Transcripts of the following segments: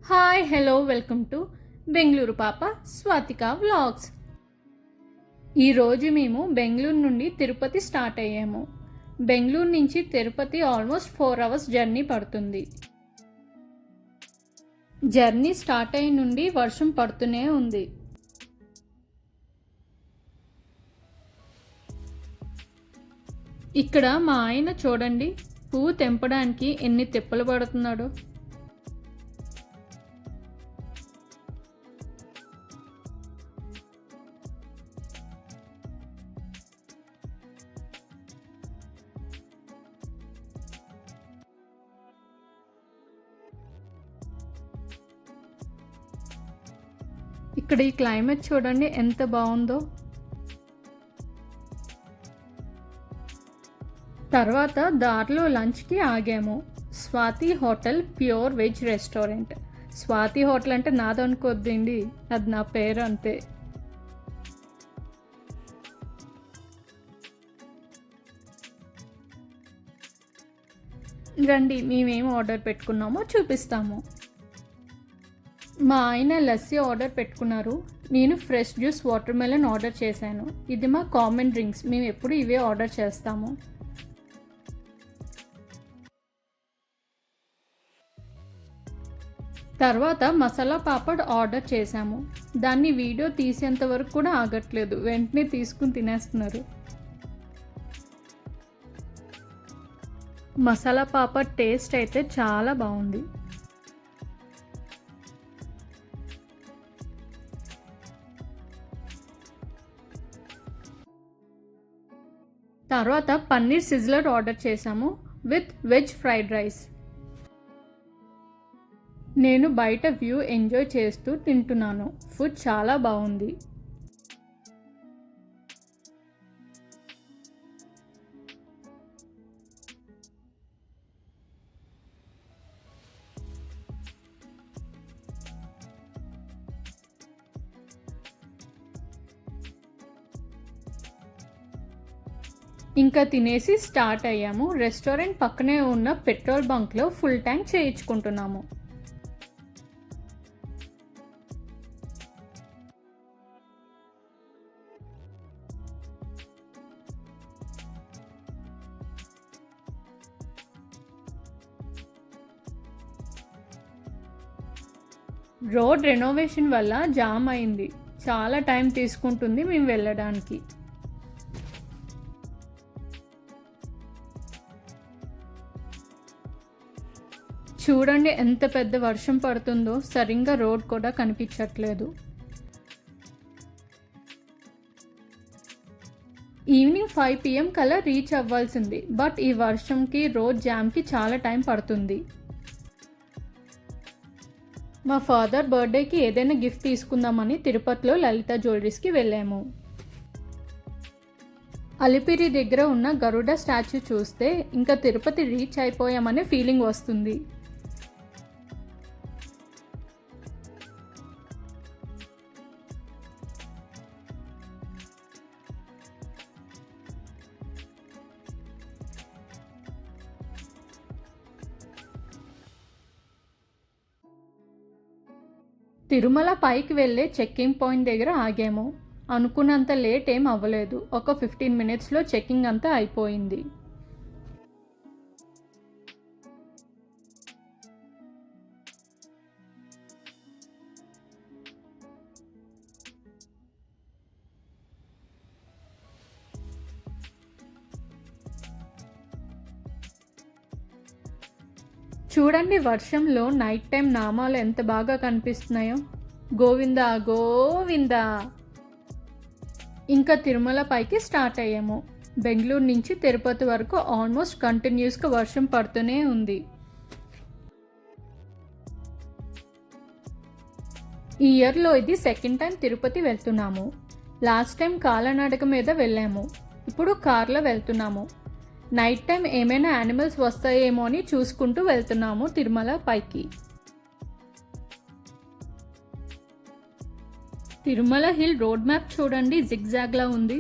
Hi hello welcome to Bengaluru పాప Swathika vlogs. ఈరోజు మేము బెంగళూరు నుండి తిరుపతి స్టార్ట్ అయ్యాము. బెంగళూరు నుంచి తిరుపతి ఆల్మోస్ట్ 4 అవర్స్ జర్నీ పడుతుంది. జర్నీ స్టార్ట్ అయ్యి నుండి వర్షం పడుతూనే ఉంది. ఇక్కడ మా ఆయన చూడండి, పువ్వు తెంపడానికి ఎన్ని తిప్పలు పడుతున్నాడో. ఇక్కడ ఈ క్లైమేట్ చూడండి ఎంత బాగుందో. తర్వాత దారిలో లంచ్కి ఆగాము. Swathi hotel pure veg restaurant. Swathi hotel అంటే నాదనుకోద్దండి, అది నా పేరు అంతే. రండి మేమేం ఆర్డర్ పెట్టుకున్నామో చూపిస్తాము. మా ఆయన లస్సీ ఆర్డర్ పెట్టుకున్నారు. నేను fresh juice water melon order చేశాను. ఇది మా కామన్ డ్రింక్స్, మేము ఎప్పుడు ఇవే ఆర్డర్ చేస్తాము. తర్వాత మసాలా పాపడ్ ఆర్డర్ చేశాము. దాన్ని వీడియో తీసేంత వరకు కూడా ఆగట్లేదు, వెంటనే తీసుకుని తినేస్తున్నారు. మసాలా పాపడ్ టేస్ట్ అయితే చాలా బాగుంది. తర్వాత పన్నీర్ సిజ్లర్ ఆర్డర్ చేశాము విత్ వెజ్ ఫ్రైడ్ రైస్. నేను బయట వ్యూ ఎంజాయ్ చేస్తూ తింటున్నాను. ఫుడ్ చాలా బాగుంది. ఇంకా తినేసి స్టార్ట్ అయ్యాము. రెస్టారెంట్ పక్కనే ఉన్న పెట్రోల్ బంక్లో ఫుల్ ట్యాంక్ చేయించుకుంటున్నాము. రోడ్ రెనోవేషన్ వల్ల జామ్ అయింది. చాలా టైం తీసుకుంటుంది మేము వెళ్ళడానికి. చూడండి ఎంత పెద్ద వర్షం పడుతుందో, సరిగ్గా రోడ్ కూడా కనిపించట్లేదు. ఈవినింగ్ 5 PM కల్లా రీచ్ అవ్వాల్సింది, బట్ ఈ వర్షంకి రోడ్ జామ్కి చాలా టైం పడుతుంది. మా ఫాదర్ బర్త్డేకి ఏదైనా గిఫ్ట్ తీసుకుందామని తిరుపతిలో లలిత జ్యువెలరీస్కి వెళ్ళాము. అలిపిరి దగ్గర ఉన్న గరుడ స్టాచ్యూ చూస్తే ఇంకా తిరుపతి రీచ్ అయిపోయామనే ఫీలింగ్ వస్తుంది. తిరుమల పైకి వెళ్ళే చెక్కింగ్ పాయింట్ దగ్గర ఆగాము. అనుకున్నంత లేట్ ఏం అవ్వలేదు. ఒక 15 మినిట్స్లో చెక్కింగ్ అంతా అయిపోయింది. చూడండి వర్షంలో నైట్ టైం నామాలు ఎంత బాగా కనిపిస్తున్నాయో. గోవిందా గోవిందా. ఇంకా తిరుమల పైకి స్టార్ట్ అయ్యాము. బెంగళూరు నుంచి తిరుపతి వరకు ఆల్మోస్ట్ కంటిన్యూస్గా వర్షం పడుతూనే ఉంది. ఈ ఇయర్లో ఇది సెకండ్ టైం తిరుపతి వెళ్తున్నాము. లాస్ట్ టైం కాలినడక మీద వెళ్ళాము, ఇప్పుడు కార్లో వెళ్తున్నాము. నైట్ టైం ఏమైనా యానిమల్స్ వస్తాయేమో అని చూసుకుంటూ వెళ్తున్నాము తిరుమల పైకి. తిరుమల హిల్ రోడ్ మ్యాప్ చూడండి, జిగ్జాగ్లా ఉంది.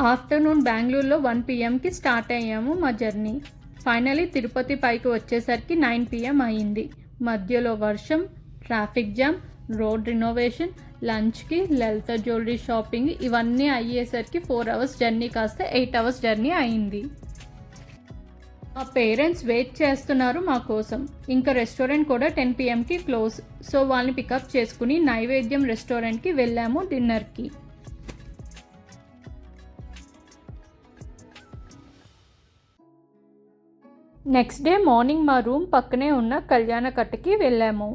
ఆఫ్టర్నూన్ బెంగళూరులో 1 PM స్టార్ట్ అయ్యాము మా జర్నీ. ఫైనలీ తిరుపతి పైకి వచ్చేసరికి 9 PM అయింది. మధ్యలో వర్షం, ట్రాఫిక్ జామ్, రోడ్ రినోవేషన్, లంచ్కి లలిత జ్యువెలరీ షాపింగ్ ఇవన్నీ అయ్యేసరికి 4 hours జర్నీ కాస్త 8 hours జర్నీ అయింది. మా పేరెంట్స్ వెయిట్ చేస్తున్నారు మా కోసం. ఇంకా రెస్టారెంట్ కూడా 10 PM క్లోజ్. సో వాళ్ళని పికప్ చేసుకుని నైవేద్యం రెస్టారెంట్కి వెళ్ళాము డిన్నర్కి. నెక్స్ట్ డే మార్నింగ్ మా రూమ్ పక్కనే ఉన్న కళ్యాణకట్టకి వెళ్ళాము.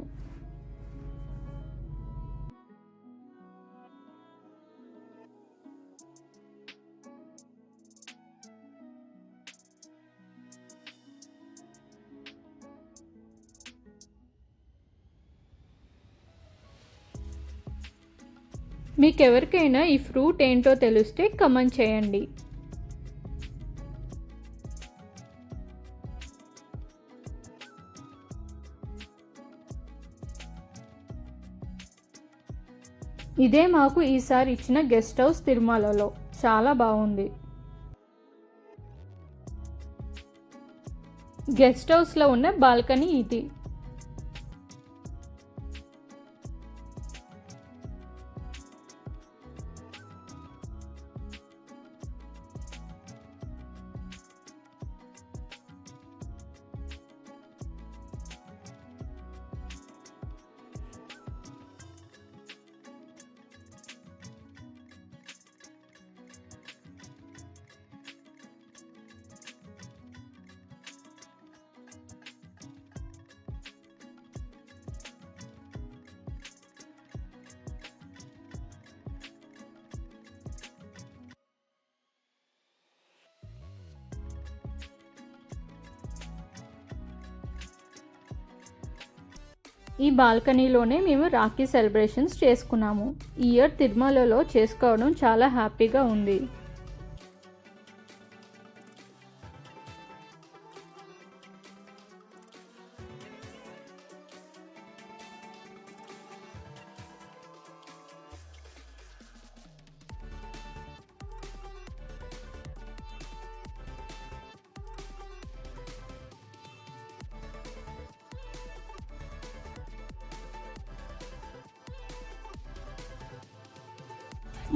మీకెవరికైనా ఈ ఫ్రూట్ ఏంటో తెలిస్తే కమెంట్ చేయండి. ఇదే మాకు ఈసారి ఇచ్చిన గెస్ట్ హౌస్ తిరుమలలో. చాలా బాగుంది. గెస్ట్ హౌస్లో ఉన్న బాల్కనీ ఇది. ఈ బాల్కనీలోనే మేము రాఖీ సెలబ్రేషన్స్ చేసుకున్నాము. ఈ ఇయర్ తిరుమలలో చేసుకోవడం చాలా హ్యాపీగా ఉంది.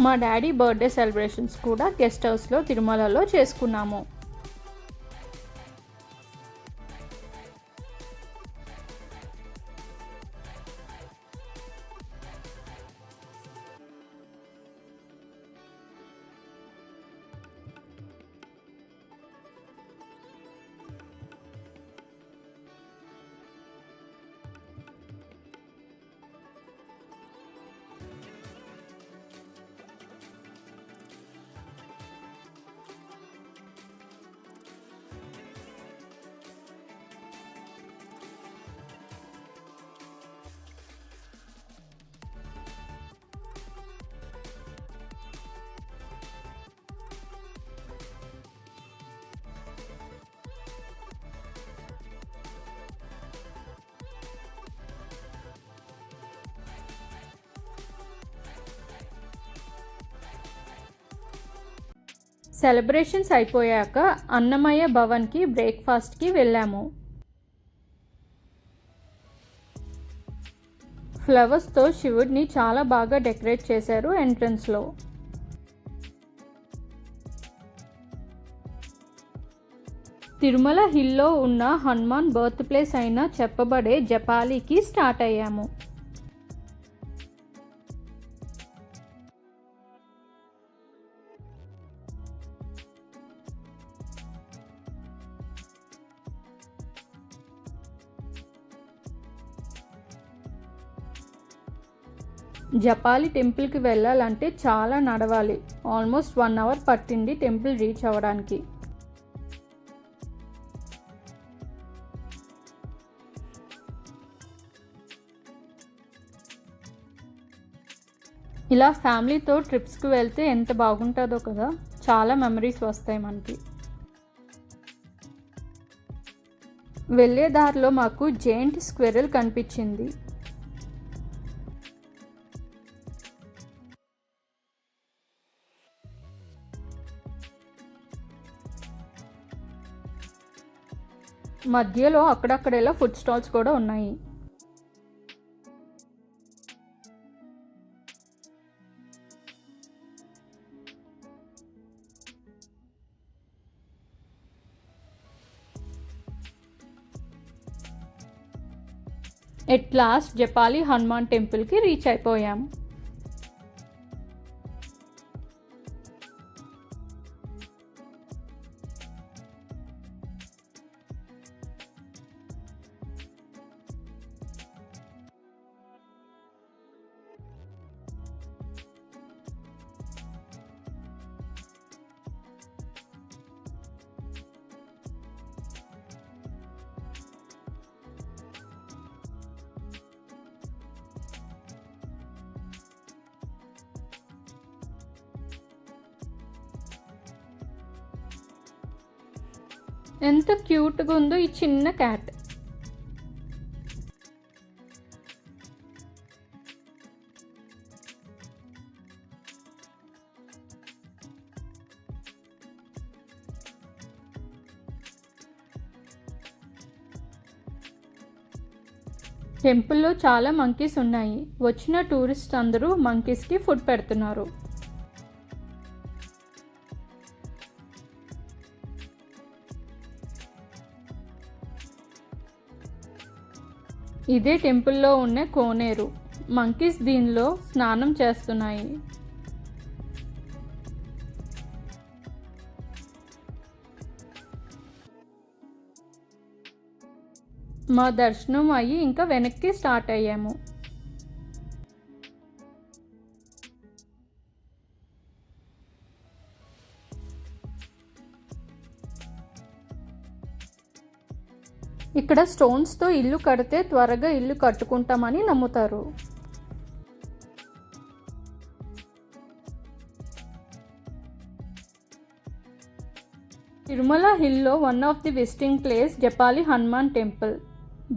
మా డాడీ బర్త్డే సెలబ్రేషన్స్ కూడా గెస్ట్ హౌస్లో తిరుమలలో చేసుకున్నాము. సెలబ్రేషన్స్ అయిపోయాక అన్నమయ్య భవన్కి బ్రేక్ఫాస్ట్కి వెళ్ళాము. ఫ్లవర్స్తో శివుడిని చాలా బాగా డెకరేట్ చేశారు ఎంట్రన్స్లో. తిరుమల హిల్లో ఉన్న హనుమాన్ బర్త్ ప్లేస్ అయిన చెప్పబడే జపాలికి స్టార్ట్ అయ్యాము. జపాలి టెంపుల్కి వెళ్ళాలంటే చాలా నడవాలి. ఆల్మోస్ట్ 1 hour పట్టింది టెంపుల్ రీచ్ అవ్వడానికి. ఇలా ఫ్యామిలీతో ట్రిప్స్కి వెళ్తే ఎంత బాగుంటుందో కదా. చాలా మెమరీస్ వస్తాయి మనకి. వెళ్ళే దారిలో మాకు జెయింట్ స్క్విరల్ కనిపించింది. మధ్యలో అక్కడక్కడేలా ఫుడ్ స్టాల్స్ కూడా ఉన్నాయి. ఎట్ లాస్ట్ జపాలి హనుమాన్ టెంపుల్కి రీచ్ అయిపోయాం. ఎంత క్యూట్గా ఉందో ఈ చిన్న క్యాట్. టెంపుల్లో చాలా మంకీస్ ఉన్నాయి. వచ్చిన టూరిస్ట్ అందరూ మంకీస్కి ఫుడ్ పెడుతున్నారు. ఇదే టెంపుల్లో ఉన్న కోనేరు. మంకీస్ దీనిలో స్నానం చేస్తున్నాయి. మా దర్శనం అయ్యి ఇంకా వెనక్కి స్టార్ట్ అయ్యాము. ఇక్కడ స్టోన్స్తో ఇల్లు కడితే త్వరగా ఇల్లు కట్టుకుంటామని నమ్ముతారు. తిరుమల హిల్లో one of the visiting place Japali Hanuman temple.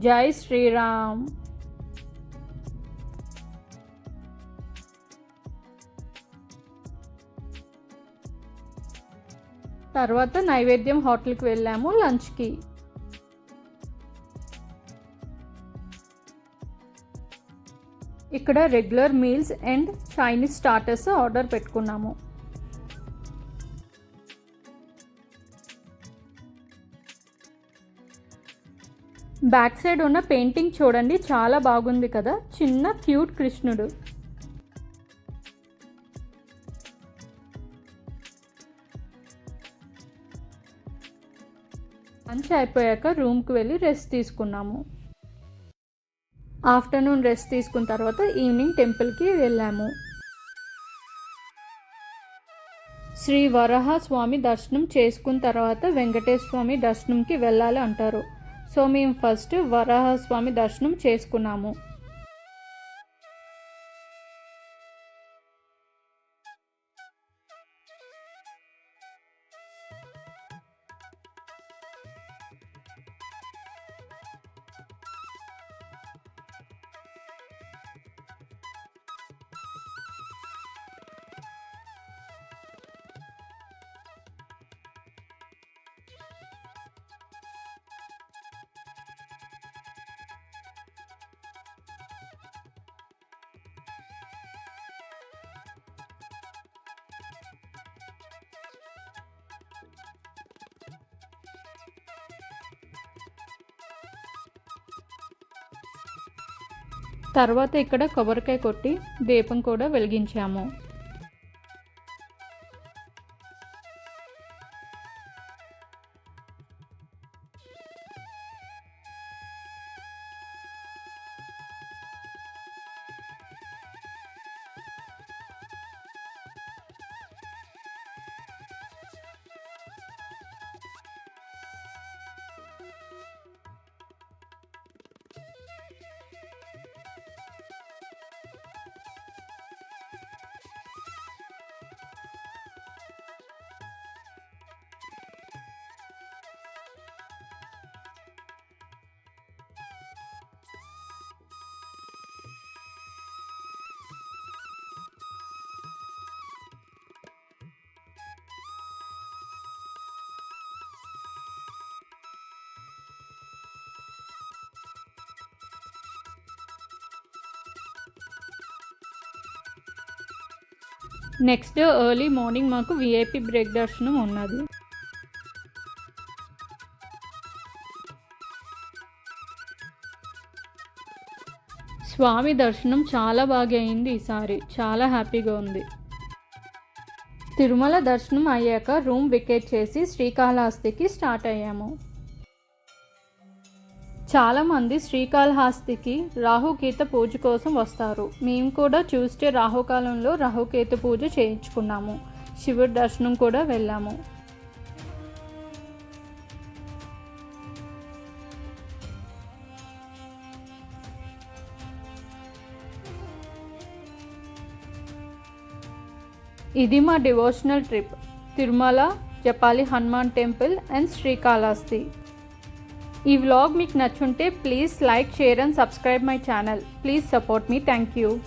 జై శ్రీరామ్. తర్వాత నైవేద్యం హోటల్కి వెళ్ళాము లంచ్కి. ఇక్కడ regular meals and Chinese starters order పెట్టుకున్నాము. బ్యాక్ సైడ్ ఉన్న పెయింటింగ్ చూడండి, చాలా బాగుంది కదా. చిన్న క్యూట్ కృష్ణుడు. లంచ్ అయిపోయాక రూమ్కి వెళ్ళి రెస్ట్ తీసుకున్నాము. ఆఫ్టర్నూన్ రెస్ట్ తీసుకున్న తర్వాత ఈవినింగ్ టెంపుల్కి వెళ్ళాము. శ్రీ వరాహ స్వామి దర్శనం చేసుకున్న తర్వాత వెంకటేశ్వర స్వామి దర్శనంకి వెళ్ళాలి అంటారు. సో మేము ఫస్ట్ వరాహ స్వామి దర్శనం చేసుకున్నాము. తర్వాత ఇక్కడ కొబ్బరికాయ కొట్టి దీపం కూడా వెలిగించాము. నెక్స్ట్ డే ఎర్లీ మార్నింగ్ మాకు విఐపి బ్రేక్ దర్శనం ఉన్నది. స్వామి దర్శనం చాలా బాగా అయింది. ఈసారి చాలా హ్యాపీగా ఉంది. తిరుమల దర్శనం అయ్యాక రూమ్ వికేట్ చేసి శ్రీకాళహస్తికి స్టార్ట్ అయ్యాము. చాలామంది శ్రీకాళహస్తికి రాహుకేతు పూజ కోసం వస్తారు. మేము కూడా ట్యూస్డే రాహుకాలంలో రాహుకేతు పూజ చేయించుకున్నాము. శివుడి దర్శనం కూడా వెళ్ళాము. ఇది మా devotional trip. Tirumala, Japali Hanuman temple and Srikalahasti. ఈ వ్లాగ్ మీకు నచ్చుంటే please like, share and subscribe my channel. Please support me. Thank you.